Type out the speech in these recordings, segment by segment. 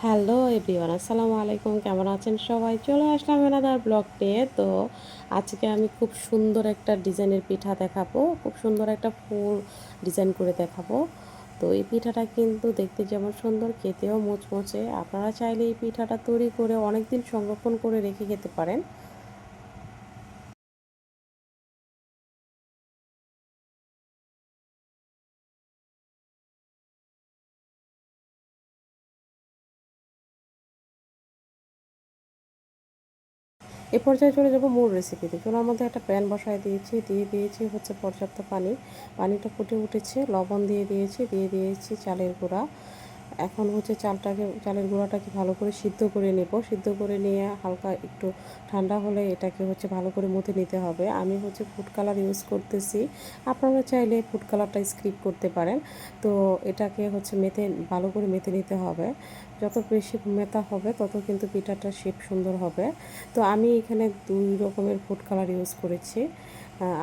Hello everyone, আসসালামু আলাইকুম। কেমন আছেন সবাই? চলে আসলাম এনাদার ব্লগ নিয়ে। তো আজকে আমি খুব সুন্দর একটা ডিজাইনের পিঠা দেখাবো। খুব সুন্দর একটা ফুল ডিজাইন করে দেখাবো। তো এই পিঠাটা কিন্তু দেখতে যেমন সুন্দর, খেতেও মুচমুচে। আপনারা চাইলে এই পিঠাটা তৈরি করে অনেক দিন সংরক্ষণ করে রেখে খেতে পারেন। এ পর্যায়ে চলে যাব মূল রেসিপিতে। চুলার মধ্যে একটা প্যান বসায় দিয়েছি, দিয়ে দিয়েছি হচ্ছে পর্যাপ্ত পানি। পানিটা ফুটে উঠেছে, লবণ দিয়ে দিয়েছি, দিয়ে দিয়েছি চালের গুঁড়া। এখন হচ্ছে চালের গুঁড়াটাকে ভালো করে সিদ্ধ করে নেব। সিদ্ধ করে নিয়ে হালকা একটু ঠান্ডা হলে এটাকে হচ্ছে ভালো করে মথে নিতে হবে। আমি হচ্ছে ফুড কালার ইউজ করতেছি। আপনারা চাইলে ফুড কালারটা স্কিপ করতে পারেন। তো এটাকে হচ্ছে ভালো করে মেখে নিতে হবে। যত বেশি মেথা হবে তত কিন্তু পিঠাটার শেপ সুন্দর হবে। তো আমি এখানে 2 রকমের ফুড কালার ইউজ করেছি।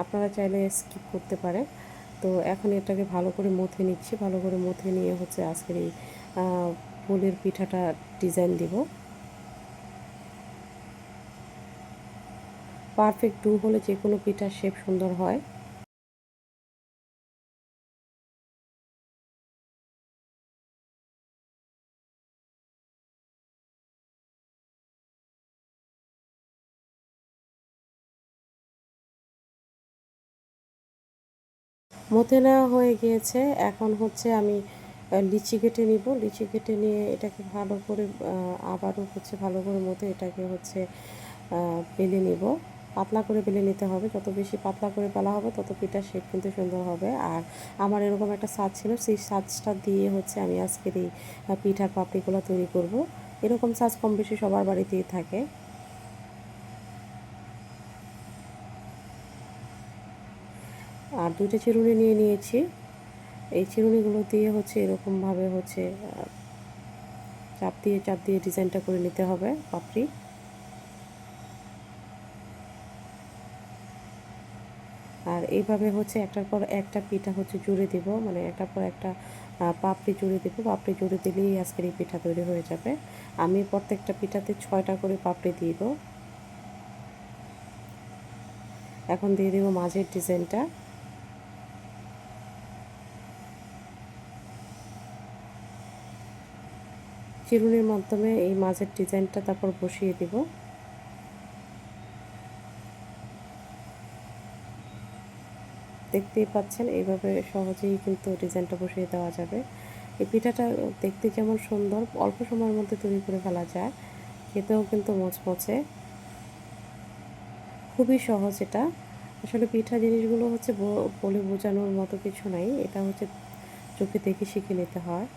আপনারা চাইলে স্কিপ করতে পারেন। তো এখন এটাকে ভালো করে মথে নিচ্ছি। ভালো করে মথে নিয়ে হচ্ছে আজকের এই ফুলের পিঠাটা ডিজাইন দিব। পারফেক্ট ডো হলে যে কোনো পিঠার শেপ সুন্দর হয়। মথে নেওয়া হয়ে গিয়েছে। এখন হচ্ছে আমি লিচি কেটে নিব। লিচি কেটে নিয়ে এটাকে ভালো করে আবারও হচ্ছে ভালো করে মথে এটাকে হচ্ছে বেলে নিব। পাতলা করে বেলে নিতে হবে। যত বেশি পাতলা করে বেলা হবে তত পিঠার শেপ কিন্তু সুন্দর হবে। আর আমার এরকম একটা ছাঁচ ছিল, সেই ছাঁচটা দিয়ে হচ্ছে আমি আজকের এই পিঠার পাপড়িগুলো তৈরি করব। এরকম ছাঁচ কম বেশি সবার বাড়িতেই থাকে। আর 2টা চিরুনি নিয়ে নিয়েছি। এই চিরুনিগুলো দিয়ে হচ্ছে এরকমভাবে হচ্ছে চাপ দিয়ে ডিজাইনটা করে নিতে হবে পাপড়ি। আর এইভাবে হচ্ছে একটার পর একটা পিঠা হচ্ছে জুড়ে দিব, মানে একটার পর একটা পাপড়ি জুড়ে দেবো। পাপড়ি জুড়ে দিলেই আজকের এই পিঠা তৈরি হয়ে যাবে। আমি প্রত্যেকটা পিঠাতে 6টা করে পাপড়ি দিব। এখন দিয়ে দেবো মাঝের ডিজাইনটা। চিরুনির মাধ্যমে এই মাঝের ডিজাইনটা তারপর বসিয়ে দিব। দেখতেই পাচ্ছেন এইভাবে সহজেই কিন্তু ডিজাইনটা বসিয়ে দেওয়া যাবে। এই পিঠাটা দেখতে যেমন সুন্দর, অল্প সময়ের মধ্যে তৈরি করে ফেলা যায়, খেতেও কিন্তু মচমচে। খুবই সহজ এটা। আসলে পিঠা জিনিসগুলো হচ্ছে বলে বোঝানোর মতো কিছু নাই, এটা হচ্ছে চোখে দেখে শিখে নিতে হয়।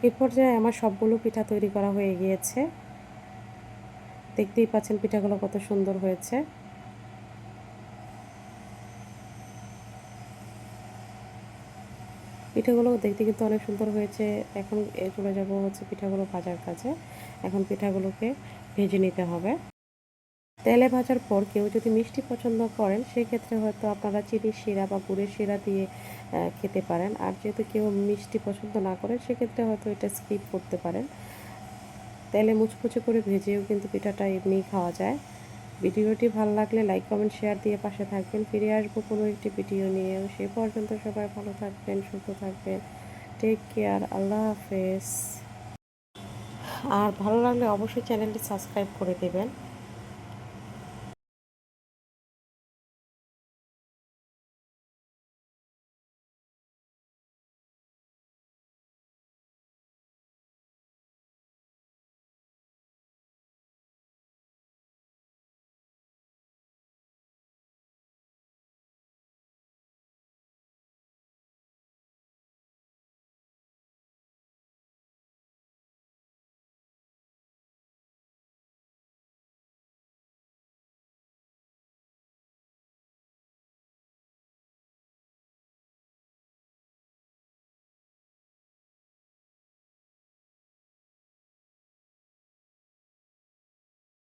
এই পর্যায়ে আমার সবগুলো পিঠা তৈরি করা হয়ে গিয়েছে। দেখতেই পাচ্ছেন পিঠাগুলো কত সুন্দর হয়েছে। পিঠাগুলো দেখতে কিন্তু অনেক সুন্দর হয়েছে। এখন চলে যাব হচ্ছে পিঠাগুলো ভাজার কাজে। এখন পিঠাগুলোকে ভেজে নিতে হবে। তেলে ভাজার পর কেউ যদি মিষ্টি পছন্দ করেন সেক্ষেত্রে হয়তো আপনারা চিনির শিরা বা গুড়ের শিরা দিয়ে খেতে পারেন। আর যেহেতু কেউ মিষ্টি পছন্দ না করেন সেক্ষেত্রে হয়তো এটা স্কিপ করতে পারেন। তেলে মুচমুচে করে ভেজেও কিন্তু পিঠাটা এমনিই খাওয়া যায়। ভিডিওটি ভালো লাগলে লাইক কমেন্ট শেয়ার দিয়ে পাশে থাকবেন। ফিরে আসবো কোনো একটি ভিডিও নিয়ে। সে পর্যন্ত সবাই ভালো থাকবেন, সুস্থ থাকবেন। Take care. আল্লাহ হাফেজ। আর ভালো লাগলে অবশ্যই চ্যানেলটি সাবস্ক্রাইব করে দেবেন।